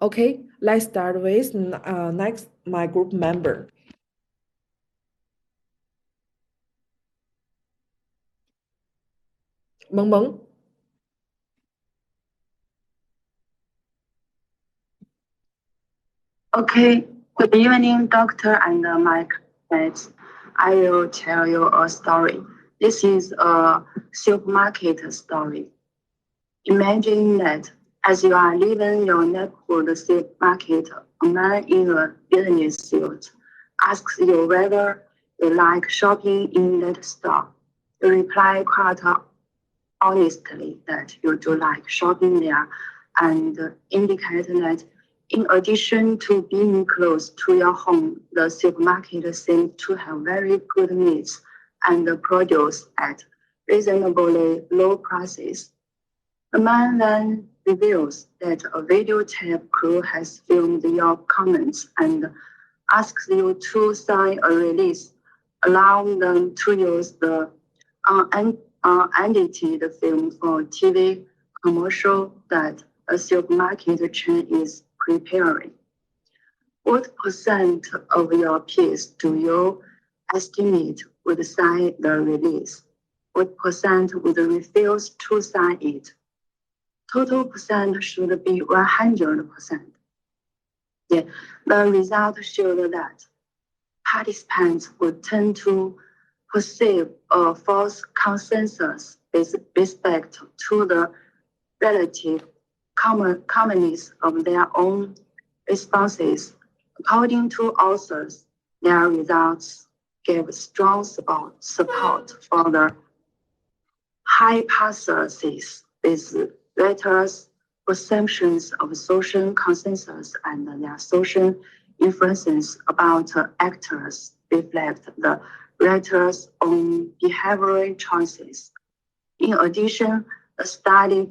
Okay, let's start with next my group member. Meng Meng. Okay, good evening, doctor and my classmates. I will tell you a story. This is a supermarket story. Imagine that as you are leaving your neighborhood supermarket, a man in a business suit asks you whether you like shopping in that store. You reply quite honestly that you do like shopping there and indicate that in addition to being close to your home, the supermarket seems to have very good meats and produce at reasonably low prices. The man then reveals that a videotape crew has filmed your comments and asks you to sign a release, allowing them to use the unedited film for TV commercial that a supermarket chain is preparing. What percent of your peers do you estimate would sign the release? What percent would refuse to sign it? Total percent should be 100%. Yeah, the result showed that participants would tend to perceive a false consensus with respect to the relative commonness of their own responses. According to authors, their results gave strong support for the hypothesis with writers' perceptions of social consensus and their social influences about actors reflect the writer's own behavioral choices. In addition, the study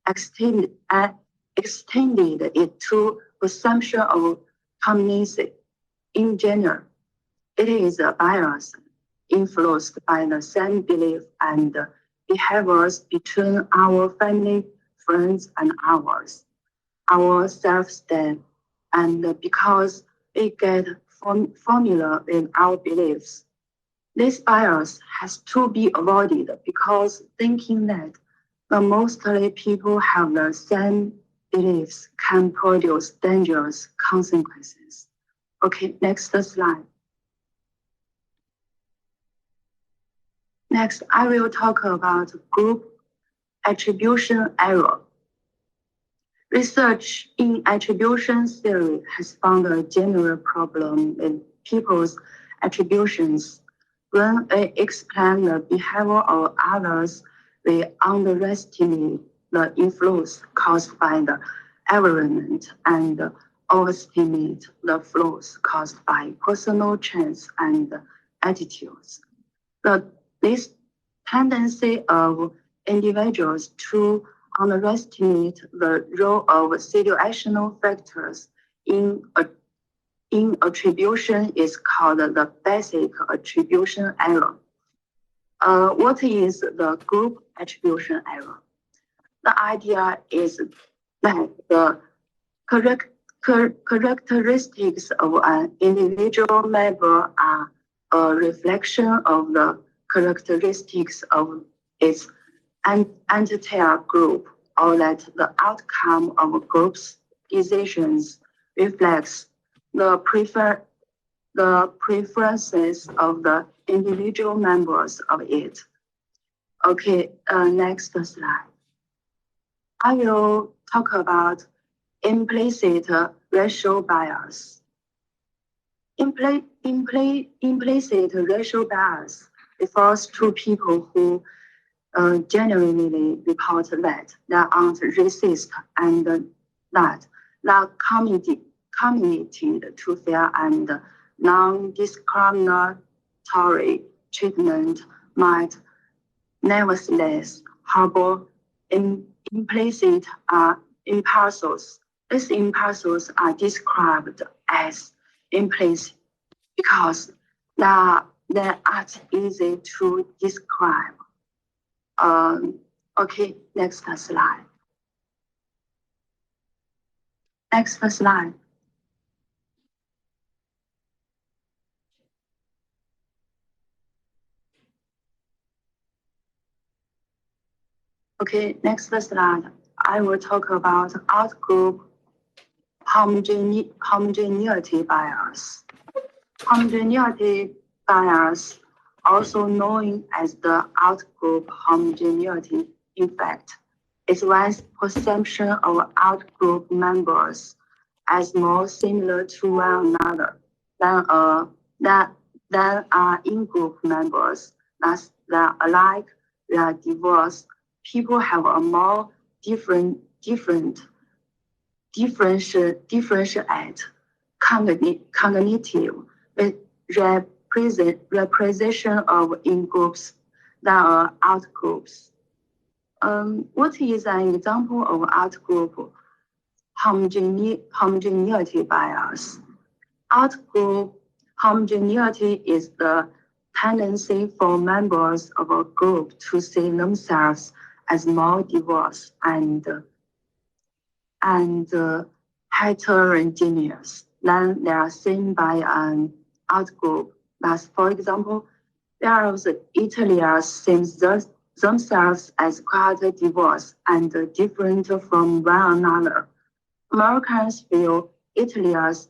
extended, extended it to assumption of communism in general. It is a bias influenced by the same belief and behaviors between our family, friends, and ourselves then. And because we get familiar with our beliefs, this bias has to be avoided because thinking that the mostly people have the same beliefs can produce dangerous consequences. Okay, next slide. Next, I will talk about group attribution error. Research in attribution theory has found a general problem with people's attributions. When we explain the behavior of others, we underestimate the influence caused by the environment and overestimate the flaws caused by personal traits and attitudes. This tendency of individuals to underestimate the role of situational factors in attribution is called the basic attribution error. What is the group attribution error? The idea is that the characteristics of an individual member are a reflection of the characteristics of its entire group, or that the outcome of a group's decisions reflects the preferences of the individual members of it. Okay, next slide. I will talk about implicit racial bias. Implicit racial bias refers to people who genuinely report that they aren't racist and that they committed to fair and non-discriminatory treatment might nevertheless harbor implicit impulses. These impulses are described as implicit because they aren't easy to describe. Okay, next slide. Next slide. Okay, next slide. I will talk about outgroup homogeneity bias. Homogeneity bias, also known as the outgroup homogeneity effect, is one's perception of outgroup members as more similar to one another than are in-group members. Thus, they are alike, they are diverse. People have a more differentiate cognitive representation of in-groups than out-groups. What is an example of out-group homogeneity bias? Out-group homogeneity is the tendency for members of a group to see themselves as more diverse and heterogeneous than they are seen by an outgroup. Thus, for example, whereas Italians see themselves as quite diverse and different from one another, Americans view Italians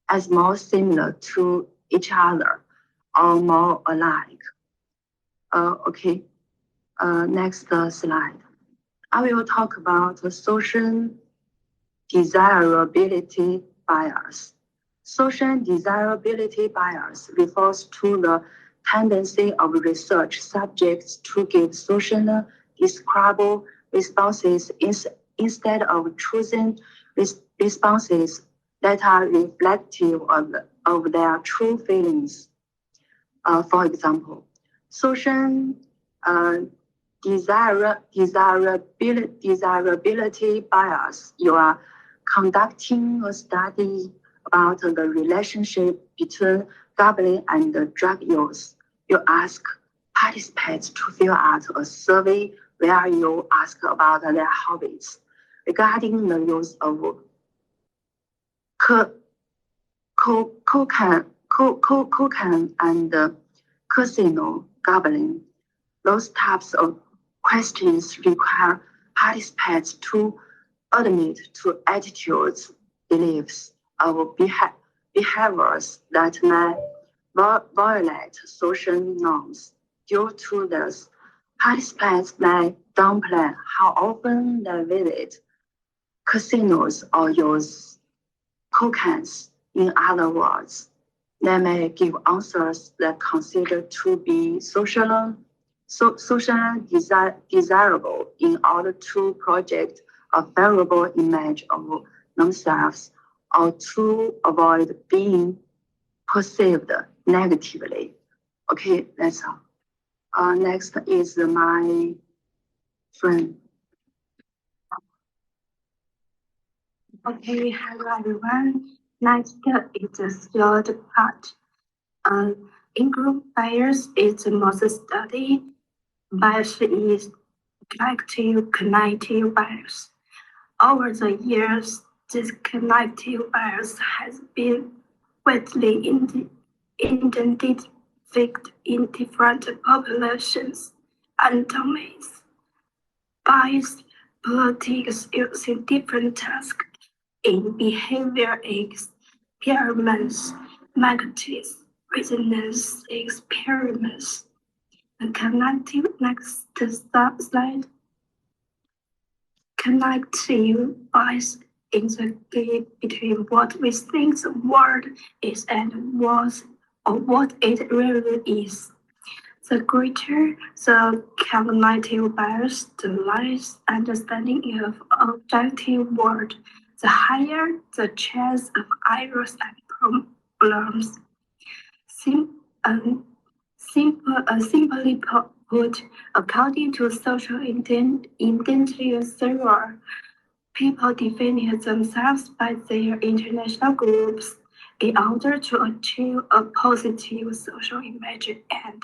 as more similar to each other or more alike. Next slide. I will talk about social desirability bias. Social desirability bias refers to the tendency of research subjects to give socially desirable responses instead of choosing responses that are reflective of their true feelings. For example, social desirability bias. You are conducting a study about the relationship between gambling and drug use. You ask participants to fill out a survey where you ask about their hobbies regarding the use of cocaine and casino gambling. Those types of questions require participants to admit to attitudes, beliefs, or behaviors that may violate social norms. Due to this, participants may downplay how often they visit casinos or use cocaine. In other words, they may give answers that considered to be socially desirable in order to project a favorable image of themselves or to avoid being perceived negatively. Okay, that's all. Next is my friend. Okay, hello everyone. Next is the third part. In-group bias is the most studied bias is collective cognitive bias. Over the years, this cognitive bias has been widely identified in different populations and domains. Bias politics using different tasks in behavior experiments, magnetics, resonance experiments. The connective next slide. Connective bias is the gap between what we think the world is and what it really is. The greater the cognitive bias, the less understanding of objective world, the higher the chance of errors and problems. Simply put, according to social identity theory, people define themselves by their international groups in order to achieve a positive social image and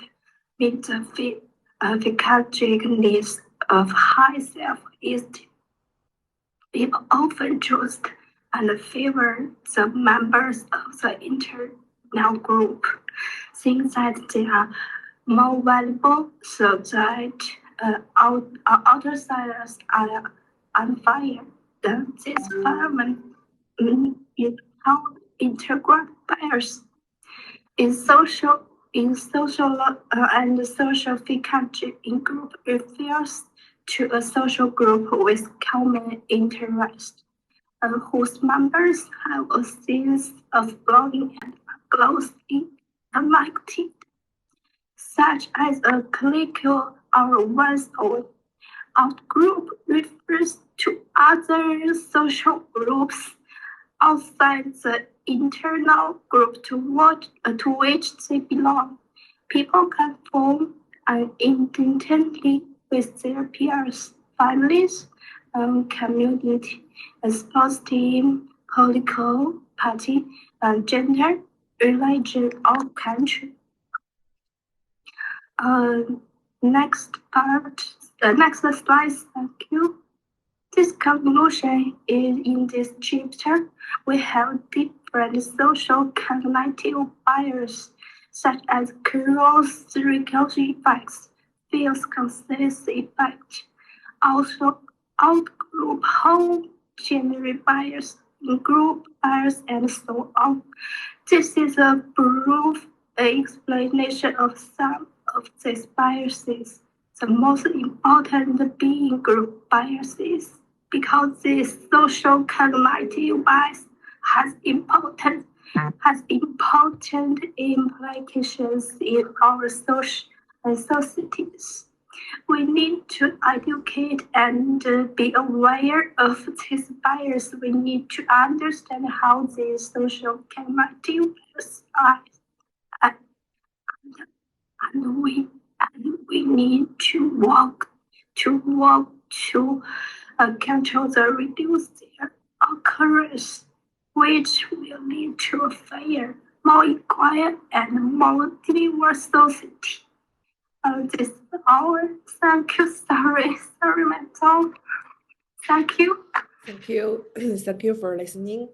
meet the psychiatric needs of high self-esteem. People often choose and favor the members of the internal group, think that they are more valuable so that outsiders are unfair. This phenomenon is called integral bias. In social and social psychology, in group refers to a social group with common interests, whose members have a sense of belonging and are closely connected, such as a collegial or one's own. Outgroup refers to other social groups outside the internal group to which they belong. People can form an identity with their peers, families, community, a sports team, political party, gender, religion, or country. Next slide, thank you. This conclusion is in this chapter. We have different social cognitive biases, such as cross-recursion effects, feels consistency effect, also out-group home general bias, group bias, and so on. This is a brief explanation of some of these biases. The most important being group biases, because this social cognitive bias has important implications in our societies. We need to educate and be aware of these biases. We need to understand how these social cognitive biases are, and we need to work to control the reduce their occurrence, which will lead to a fairer, more equal, and more diverse society. This is all. Thank you. Sorry, mental. Thank you. Thank you. Thank you for listening.